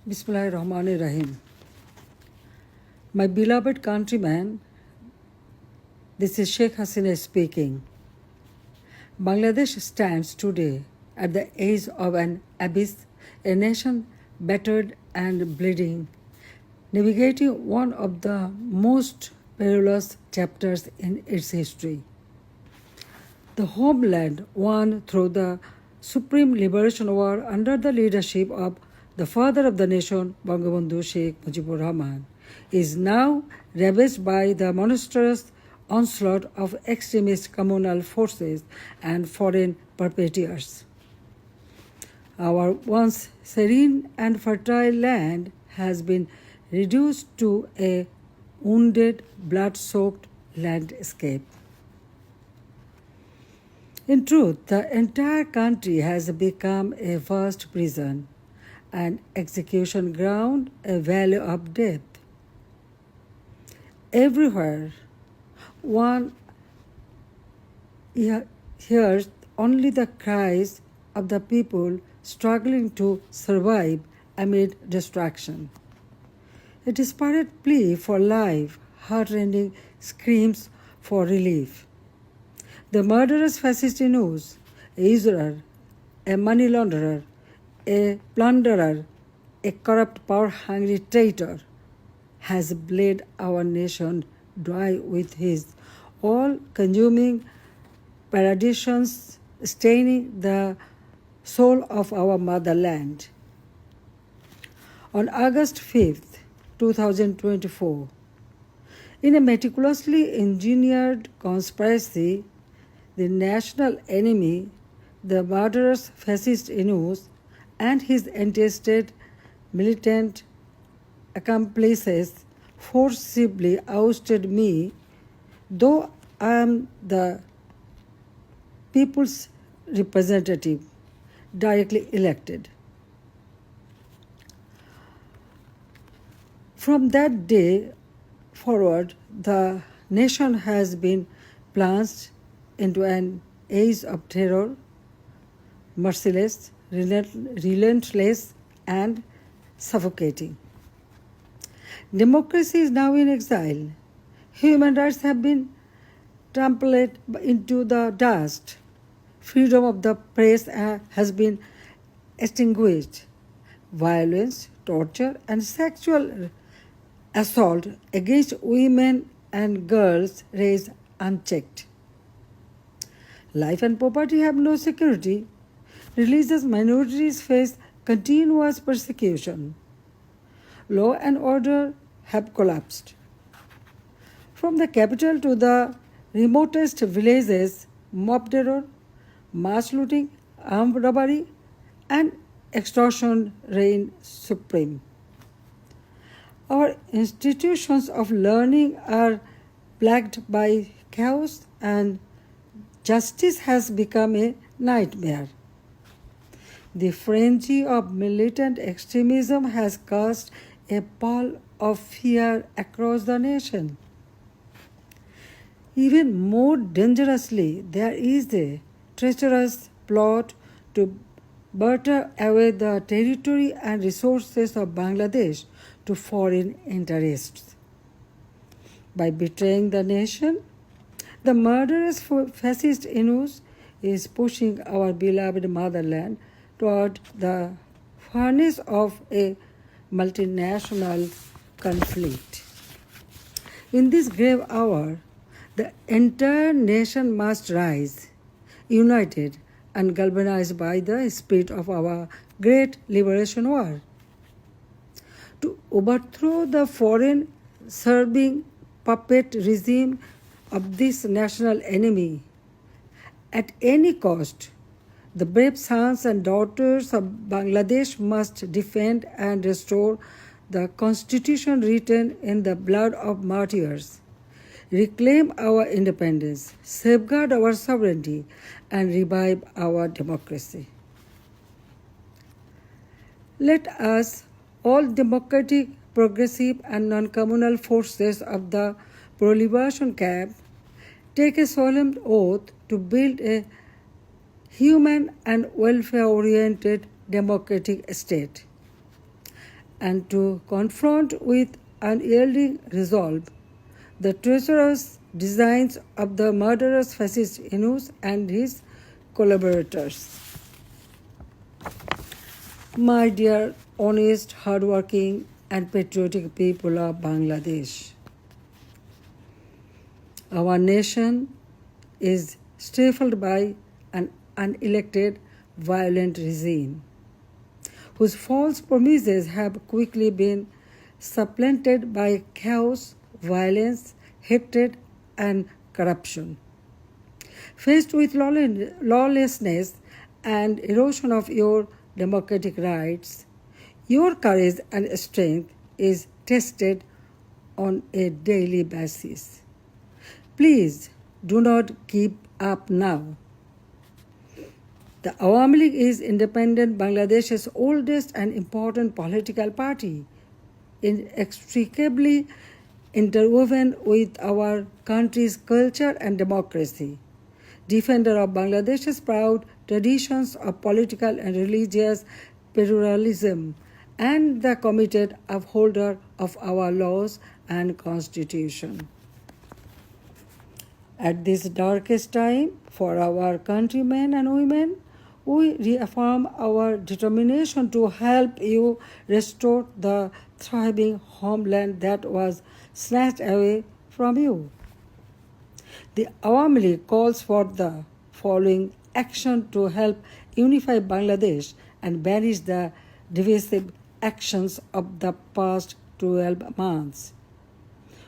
Bismillahirrahmanirrahim. My beloved countrymen, this is Sheikh Hasina speaking. Bangladesh stands today at the edge of an abyss, a nation battered and bleeding, navigating one of the most perilous chapters in its history. The homeland won through the Supreme Liberation War under the leadership of the father of the nation, Bangabandhu Sheikh Mujibur Rahman, is now ravaged by the monstrous onslaught of extremist communal forces and foreign perpetrators. Our once serene and fertile land has been reduced to a wounded, blood-soaked landscape. In truth, the entire country has become a vast prison, an execution ground, a valley of death. Everywhere, one hears only the cries of the people struggling to survive amid destruction. A desperate plea for life, heartrending screams for relief. The murderous fascist news, a usurer, a money launderer, a plunderer, a corrupt power-hungry traitor, has bled our nation dry with his all-consuming perditions, staining the soul of our motherland. On August 5th, 2024, in a meticulously engineered conspiracy, the national enemy, the murderous fascist Inus, and his anti-state militant accomplices forcibly ousted me, though I am the people's representative, directly elected. From that day forward, the nation has been plunged into an age of terror, merciless, relentless, and suffocating. Democracy is now in exile. Human rights have been trampled into the dust. Freedom of the press has been extinguished. Violence, torture, and sexual assault against women and girls raised unchecked. Life and property have no security. Religious minorities face continuous persecution. Law and order have collapsed. From the capital to the remotest villages, mob terror, mass looting, armed robbery, and extortion reign supreme. Our institutions of learning are plagued by chaos, and justice has become a nightmare. The frenzy of militant extremism has cast a pall of fear across the nation. Even more dangerously, there is a treacherous plot to barter away the territory and resources of Bangladesh to foreign interests. By betraying the nation, the murderous fascist Inus is pushing our beloved motherland toward the furnace of a multinational conflict. In this grave hour, the entire nation must rise, united and galvanized by the spirit of our great liberation war. To overthrow the foreign serving puppet regime of this national enemy, at any cost, the brave sons and daughters of Bangladesh must defend and restore the constitution written in the blood of martyrs, reclaim our independence, safeguard our sovereignty, and revive our democracy. Let us, all democratic, progressive, and non-communal forces of the pro-liberation camp, take a solemn oath to build a human and welfare-oriented democratic state. and to confront with unyielding resolve the treacherous designs of the murderous fascist Yunus and his collaborators. My dear, honest, hardworking, and patriotic people of Bangladesh, our nation is stifled by an unelected, violent regime whose false promises have quickly been supplanted by chaos, violence, hatred, and corruption. Faced with lawlessness and erosion of your democratic rights, your courage and strength is tested on a daily basis. Please do not give up now. The Awami League is independent Bangladesh's oldest and important political party, inextricably interwoven with our country's culture and democracy, defender of Bangladesh's proud traditions of political and religious pluralism, and the committed upholder of our laws and constitution. At this darkest time for our countrymen and women, we reaffirm our determination to help you restore the thriving homeland that was snatched away from you. The Awami League calls for the following action to help unify Bangladesh and banish the divisive actions of the past 12 months.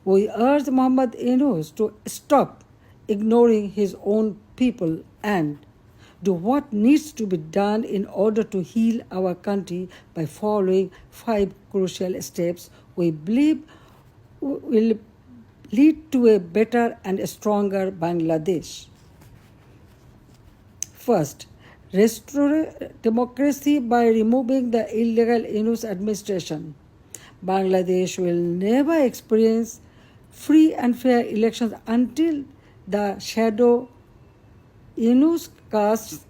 We urge Muhammad Yunus to stop ignoring his own people and do what needs to be done in order to heal our country by following 5 crucial steps we believe will lead to a better and stronger Bangladesh. First, restore democracy by removing the illegal Yunus administration. Bangladesh will never experience free and fair elections until the shadow Yunus caste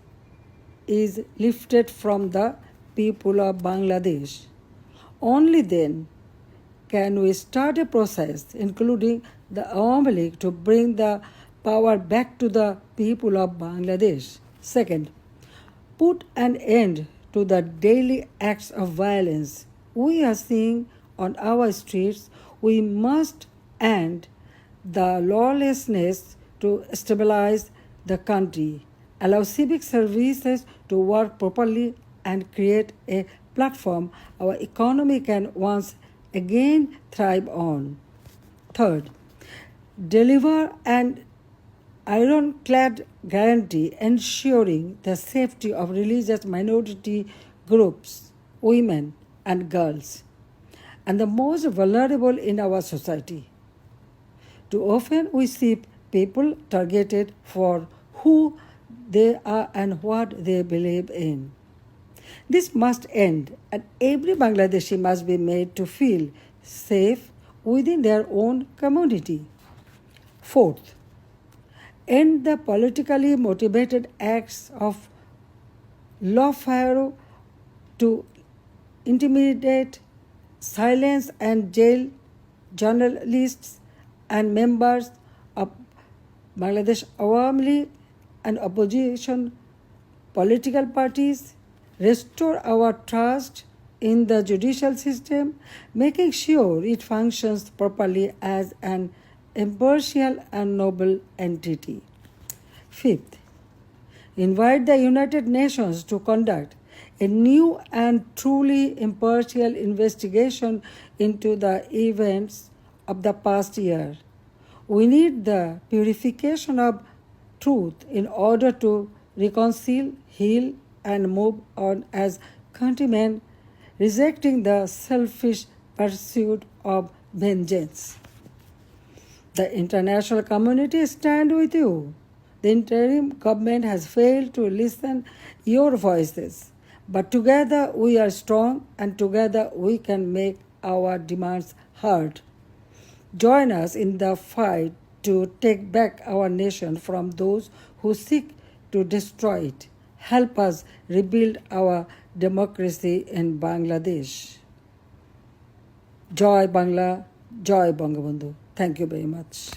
is lifted from the people of Bangladesh. Only then can we start a process, including the Awami League, to bring the power back to the people of Bangladesh. Second, put an end to the daily acts of violence we are seeing on our streets. We must end the lawlessness to stabilize the country, allow civic services to work properly, and create a platform our economy can once again thrive on. Third, deliver an ironclad guarantee ensuring the safety of religious minority groups, women and girls, and the most vulnerable in our society. Too often we see people targeted for who they are and what they believe in. This must end, and every Bangladeshi must be made to feel safe within their own community. Fourth, end the politically motivated acts of lawfare to intimidate, silence, and jail journalists and members of Bangladesh Awami League and opposition political parties. Restore our trust in the judicial system, making sure it functions properly as an impartial and noble entity. Fifth, invite the United Nations to conduct a new and truly impartial investigation into the events of the past year. We need the purification of truth in order to reconcile, heal, and move on as countrymen, rejecting the selfish pursuit of vengeance. The international community stands with you. The interim government has failed to listen your voices, but together we are strong and together we can make our demands heard. Join us in the fight to take back our nation from those who seek to destroy it. Help us rebuild our democracy in Bangladesh. Joy Bangla, Joy Bangabandhu. Thank you very much.